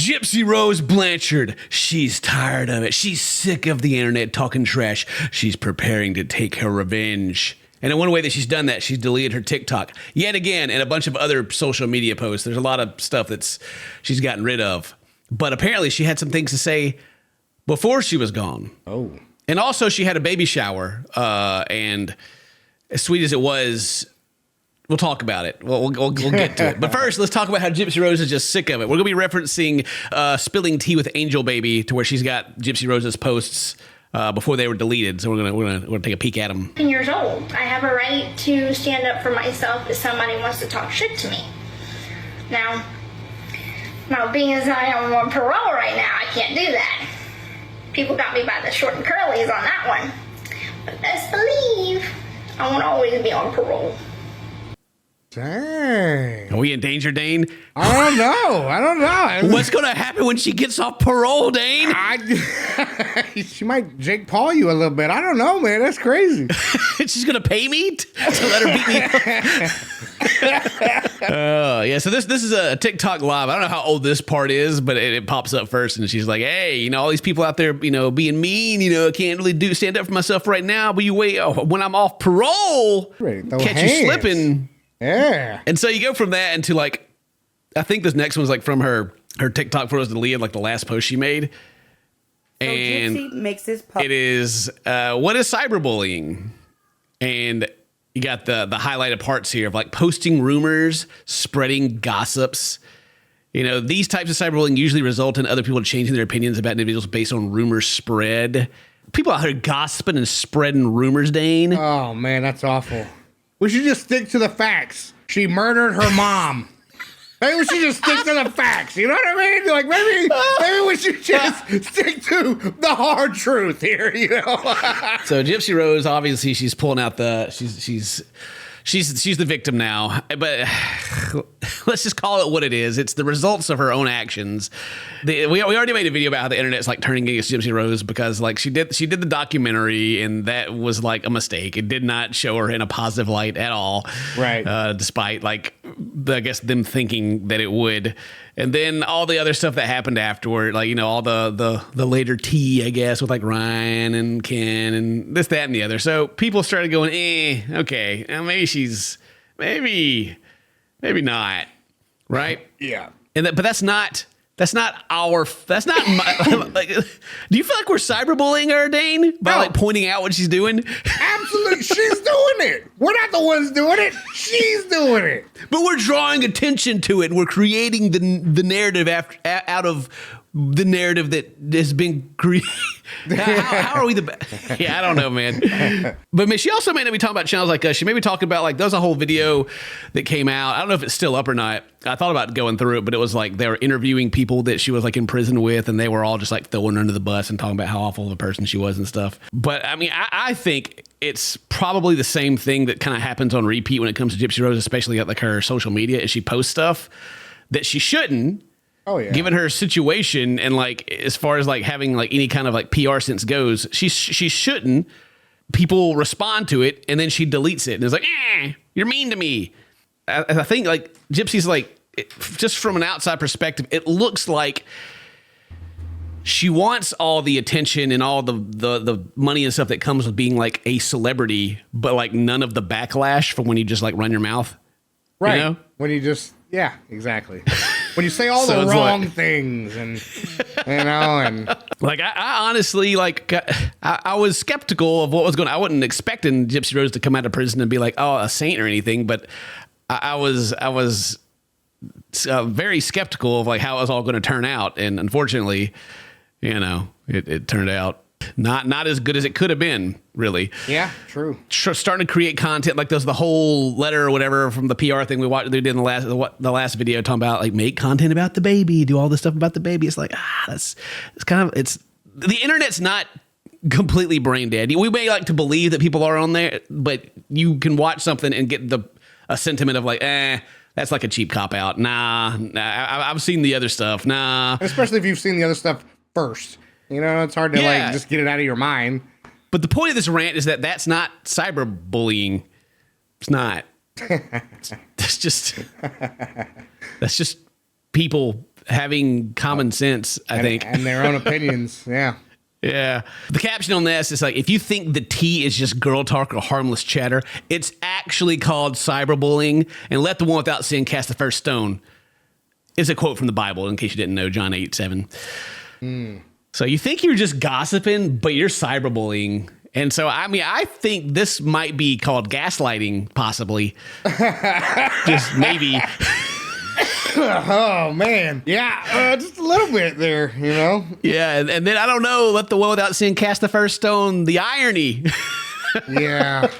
Gypsy Rose Blanchard, she's tired of it. She's sick of the internet talking trash. She's preparing to take her revenge. And in one way that she's done that, she's deleted her TikTok yet again and a bunch of other social media posts. There's a lot of stuff she's gotten rid of. But apparently she had some things to say before she was gone. Oh. And also she had a baby shower. And as sweet as it was, we'll talk about it. We'll get to it. But first, let's talk about how Gypsy Rose is just sick of it. We're going to be referencing Spilling Tea with Angel Baby, to where she's got Gypsy Rose's posts before they were deleted. So we're gonna take a peek at them. 10 years old. I have a right to stand up for myself if somebody wants to talk shit to me. Now being as I am on parole right now, I can't do that. People got me by the short and curlies on that one. But best believe I won't always be on parole. Dang. Are we in danger, Dane? I don't know. What's going to happen when she gets off parole, Dane? She might Jake Paul you a little bit. I don't know, man. That's crazy. She's going to pay me to let her beat me. Yeah, so this is a TikTok live. I don't know how old this part is, but it pops up first, and she's like, hey, all these people out there, being mean, I can't really stand up for myself right now, but you wait, when I'm off parole, catch you slipping. Yeah. And so you go from that into I think this next one's from her TikTok photos deleted, the last post she made. So And Gypsy makes this post. it is, what is cyberbullying? And you got the highlighted parts here of posting rumors, spreading gossips. These types of cyberbullying usually result in other people changing their opinions about individuals based on rumors spread. People out here gossiping and spreading rumors, Dane. Oh, man, that's awful. We should just stick to the facts. She murdered her mom. Maybe we should just stick to the facts. You know what I mean? Maybe we should just stick to the hard truth here. So Gypsy Rose, obviously, she's pulling out she's the victim now, but let's just call it what it is. It's the results of her own actions. We already made a video about how the internet's turning against Gypsy Rose because she did the documentary, and that was a mistake. It did not show her in a positive light at all. Right. Despite I guess them thinking that it would. And then all the other stuff that happened afterward, all the later tea, I guess, with Ryan and Ken and this, that, and the other. So people started going, okay, maybe not, right? Yeah. But that's not my, do you feel like we're cyberbullying her, Dane? By pointing out what she's doing? Absolutely. She's doing it. We're not the ones doing it. She's doing it. But we're drawing attention to it, and we're creating the narrative out of the narrative that has been created. How are we yeah, I don't know, man. But she also may not be talking about channels like us. She may be talking about there's a whole video that came out. I don't know if it's still up or not. I thought about going through it, but it was they were interviewing people that she was in prison with, and they were all just throwing her under the bus and talking about how awful of a person she was and stuff. But I mean, I think it's probably the same thing that kind of happens on repeat when it comes to Gypsy Rose, especially at her social media, is she posts stuff that she shouldn't. Oh, yeah. Given her situation and as far as having any kind of PR sense goes, she shouldn't. People respond to it, and then she deletes it and is you're mean to me. I think Gypsy's just from an outside perspective, it looks like she wants all the attention and all the money and stuff that comes with being a celebrity, but none of the backlash from when you just run your mouth. Right. When you just, yeah, exactly. When you say all the wrong things and, and I honestly, I was skeptical of what was going on. I wasn't expecting Gypsy Rose to come out of prison and be a saint or anything, but I was very skeptical of how it was all going to turn out. And unfortunately, it turned out not as good as it could have been, really. Yeah, true. Starting to create content there's the whole letter or whatever from the PR thing they did in the last video talking about make content about the baby, do all this stuff about the baby. It's it's the internet's not completely brain dead. We may like to believe that people are on there, but you can watch something and get a sentiment of that's a cheap cop out. Nah, I've seen the other stuff. Nah. Especially if you've seen the other stuff first. It's hard to just get it out of your mind. But the point of this rant is that that's not cyberbullying. It's not. That's just people having common sense, I think. And their own opinions. Yeah. Yeah. The caption on this is like, if you think the T is just girl talk or harmless chatter, it's actually called cyberbullying. And let the one without sin cast the first stone. It's a quote from the Bible, in case you didn't know, John 8:7. So you think you're just gossiping, but you're cyberbullying. And so, I mean, I think this might be called gaslighting, possibly. Just maybe. Oh, man. Yeah, just a little bit there, you know? Yeah, and then, I don't know, let the one without sin cast the first stone. The irony. Yeah.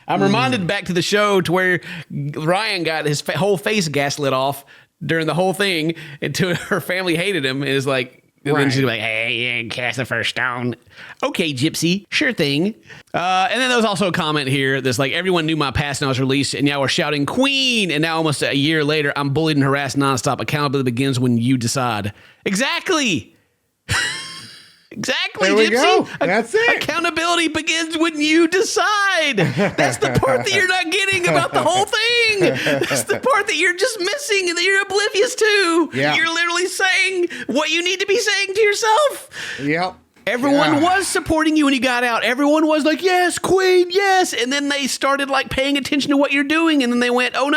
I'm reminded back to the show to where Ryan got his whole face gaslit off during the whole thing until her family hated him. And is like, and then she's like, hey, cast the first stone. Okay, Gypsy, sure thing. And then there was also a comment here that's like, everyone knew my past when I was released, and now we're shouting Queen. And now almost a year later, I'm bullied and harassed nonstop. Accountability begins when you decide. Exactly. Exactly, There we Gypsy. go. That's it. Accountability begins when you decide. That's the part that you're not getting about the whole thing. That's the part that you're just missing and that you're oblivious to. Yeah. You're literally saying what you need to be saying to yourself. Yep. Everyone was supporting you when you got out. Everyone was like, yes, Queen, yes. And then they started like paying attention to what you're doing. And then they went, oh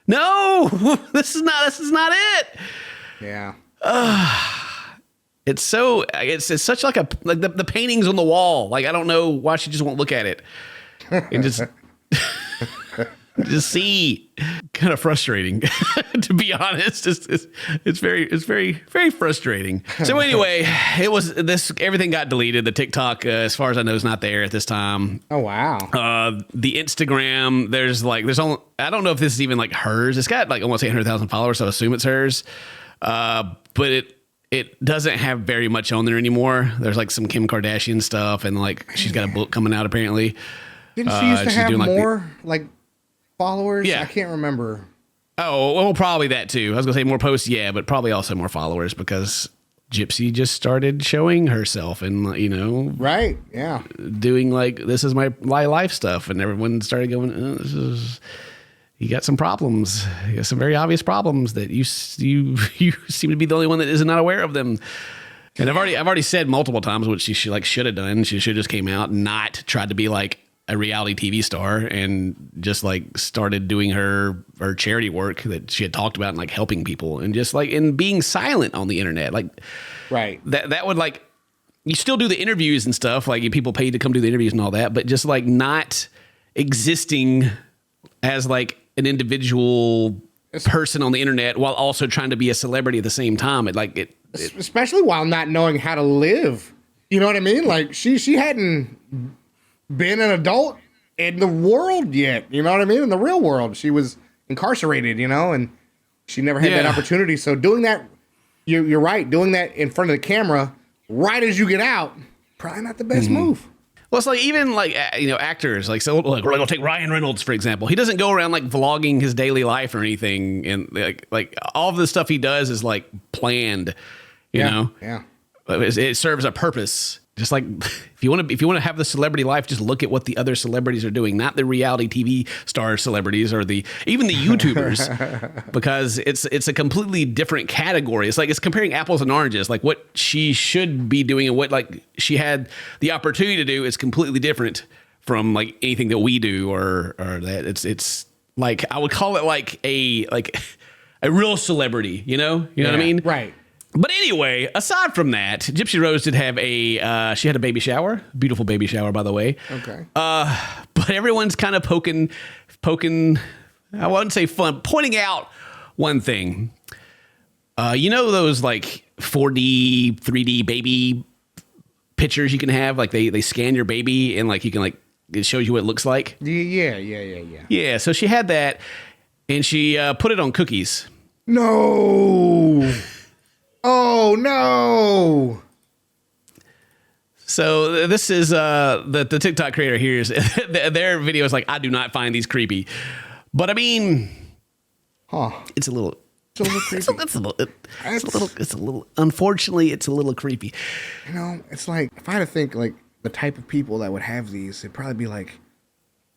no, this is not it. Yeah. It's such like the paintings on the wall. Like, I don't know why she just won't look at it and just see. Kind of frustrating, to be honest. It's very frustrating. So anyway, everything got deleted. The TikTok, as far as I know, is not there at this time. Oh, wow. The Instagram, there's only, I don't know if this is even like hers. It's got like almost 800,000 followers, so I assume it's hers. But it doesn't have very much on there anymore. There's like some Kim Kardashian stuff, and like she's got a book coming out apparently. Didn't she used to have doing, more followers? Yeah. I can't remember. Oh, well, probably that too. I was gonna say more posts, yeah, but probably also more followers because Gypsy just started showing herself and, you know, Right. Yeah. doing like, this is my life stuff, and everyone started going, you got some problems. You got some very obvious problems that you seem to be the only one that is not aware of them. And I've already said multiple times what she should have done. She should have just came out and not tried to be like a reality TV star and just like started doing her charity work that she had talked about and like helping people and just like in being silent on the internet. Like, Right. that would like, you still do the interviews and stuff, like people paid to come do the interviews and all that, but just like not existing as like an individual person on the internet while also trying to be a celebrity at the same time. Especially while not knowing how to live. You know what I mean? Like she hadn't been an adult in the world yet. You know what I mean? In the real world, she was incarcerated, you know, and she never had that opportunity. So doing that, you're right. Doing that in front of the camera right as you get out, probably not the best move. Well, it's like even like, you know, actors, like, so like we're going to take Ryan Reynolds, for example. He doesn't go around like vlogging his daily life or anything. And like all of the stuff he does is like planned, you know? Yeah. It serves a purpose. Just like if you want to have the celebrity life, just look at what the other celebrities are doing, not the reality TV star celebrities or even the YouTubers, because it's a completely different category. It's like it's comparing apples and oranges. Like what she should be doing and what like she had the opportunity to do is completely different from like anything that we do or that. It's like I would call it like a real celebrity. You know what I mean? Right. But anyway, aside from that, Gypsy Rose did have she had a baby shower, beautiful baby shower, by the way. Okay. But everyone's kind of poking, I wouldn't say fun, pointing out one thing. You know those like 4D, 3D baby pictures you can have? Like they scan your baby and like you can like, it shows you what it looks like. Yeah. Yeah, so she had that and she put it on cookies. No. Oh, no. So this is the TikTok creator here is their video is like, I do not find these creepy. But I mean, it's a little creepy. It's a little unfortunately, it's a little creepy. You know, it's like, if I had to think like the type of people that would have these, it'd probably be like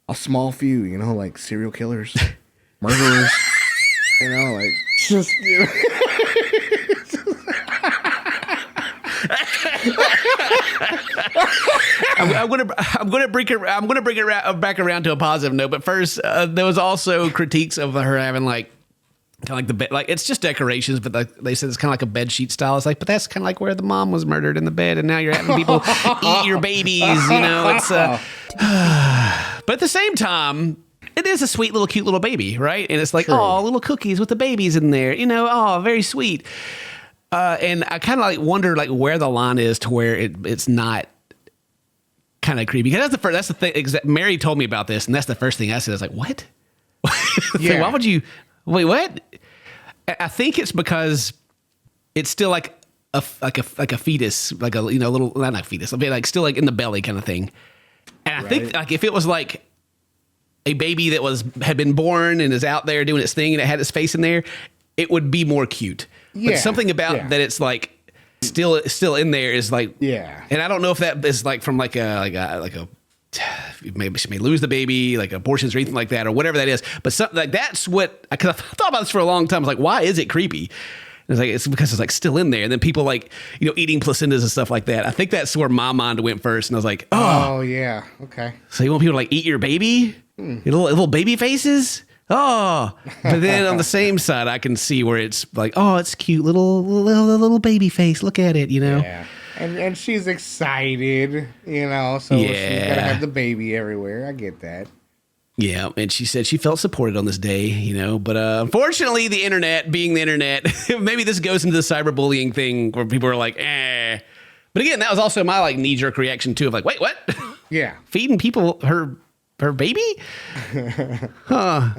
a small few, you know, like serial killers, murderers, you know, like just, you know. I'm gonna bring it back around to a positive note. But first, there was also critiques of her having like kind of like the bed, like it's just decorations, but like they said it's kind of like a bed sheet style. It's like, but that's kind of like where the mom was murdered in the bed, and now you're having people eat your babies. You know, it's. But at the same time, it is a sweet little, cute little baby, right? And it's like, oh, little cookies with the babies in there. You know, oh, very sweet. And I kind of like wonder like where the line is to where it's not kind of creepy. Because that's the thing. Mary told me about this, and that's the first thing I said. I was like, what? Yeah. Why would you? Wait, what? I think it's because it's still like a fetus, like a little not a fetus, like still like in the belly kind of thing. And I think like if it was like a baby that had been born and is out there doing its thing and it had its face in there, it would be more cute. Yeah. But something about that it's like still in there is like And I don't know if that is like from like a maybe she may lose the baby, like abortions or anything like that, or whatever that is. But something like that's what I thought about this for a long time. I was like, why is it creepy? And it's because it's like still in there, and then people like eating placentas and stuff like that. I think that's where my mind went first, and I was like, oh yeah, okay. So you want people to like eat your baby, your little baby faces? Oh, but then on the same side, I can see where it's like, oh, it's cute little baby face. Look at it, Yeah. And she's excited, so she's got to have the baby everywhere. I get that. Yeah, and she said she felt supported on this day, but unfortunately, the internet, being the internet, maybe this goes into the cyberbullying thing where people are like, eh. But again, that was also my like knee-jerk reaction too of like, wait, what? Yeah. Feeding people her baby? Huh.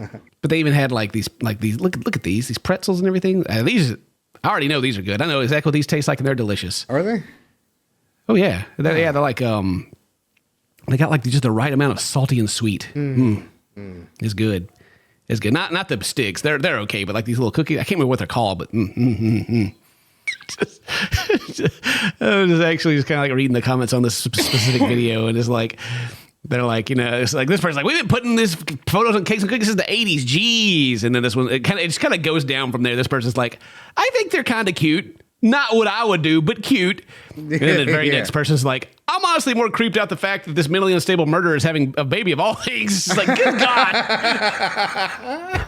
But they even had like these look at these pretzels and everything. These I already know these are good. I know exactly what these taste like, and they're delicious. Are they? Oh yeah, they're like they got like just the right amount of salty and sweet. It's good. It's good. Not the sticks. They're okay, but like these little cookies. I can't remember what they're called, but I was actually just kind of like reading the comments on this specific video, and it's like they're like it's like this person's like, we've been putting this photos on cakes and cookies since the 80s. Jeez, and then this one it just kind of goes down from there. This person's like, I think they're kind of cute. Not what I would do, but cute. And then the very next person's like, I'm honestly more creeped out the fact that this mentally unstable murderer is having a baby of all things. It's like, good God.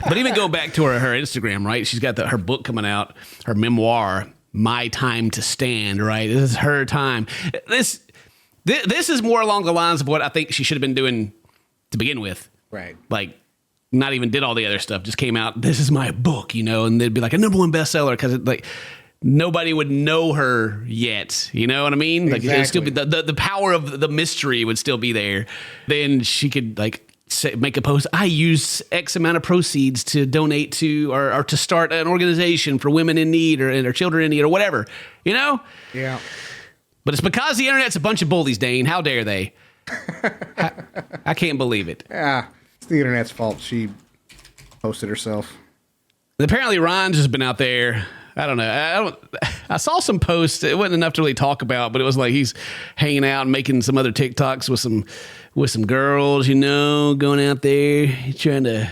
But even go back to her Instagram, right? She's got her book coming out, her memoir, My Time to Stand, right? This is her time. This is more along the lines of what I think she should have been doing to begin with. Right. Like, not even did all the other stuff. Just came out, this is my book, and they'd be like a #1 bestseller because it like... nobody would know her yet. You know what I mean? Like it'd still be the power of the mystery would still be there. Then she could like make a post. I use X amount of proceeds to donate to or to start an organization for women in need or children in need or whatever. Yeah. But it's because the internet's a bunch of bullies, Dane. How dare they? I can't believe it. Yeah, it's the internet's fault. She posted herself. Apparently, Ron's just been out there. I don't know. I saw some posts. It wasn't enough to really talk about, but it was like he's hanging out and making some other TikToks with some girls, going out there trying to.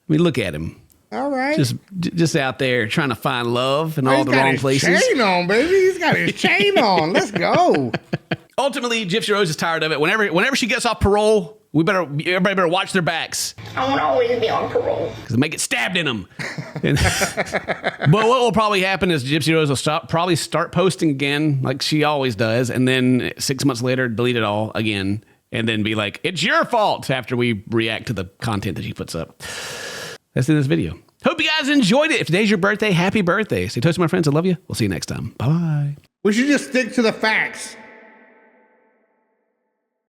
Look at him. All right. Just out there trying to find love in all the wrong places. He's got his chain on, baby. He's got his chain on. Let's go. Ultimately, Gypsy Rose is tired of it. Whenever she gets off parole, everybody better watch their backs. I want to always be on parole. Because they may get stabbed in them. But what will probably happen is Gypsy Rose will probably start posting again like she always does. And then 6 months later, delete it all again. And then be like, it's your fault after we react to the content that she puts up. That's in this video. Hope you guys enjoyed it. If today's your birthday, happy birthday. Stay toasty, my friends. I love you. We'll see you next time. Bye-bye. We should just stick to the facts.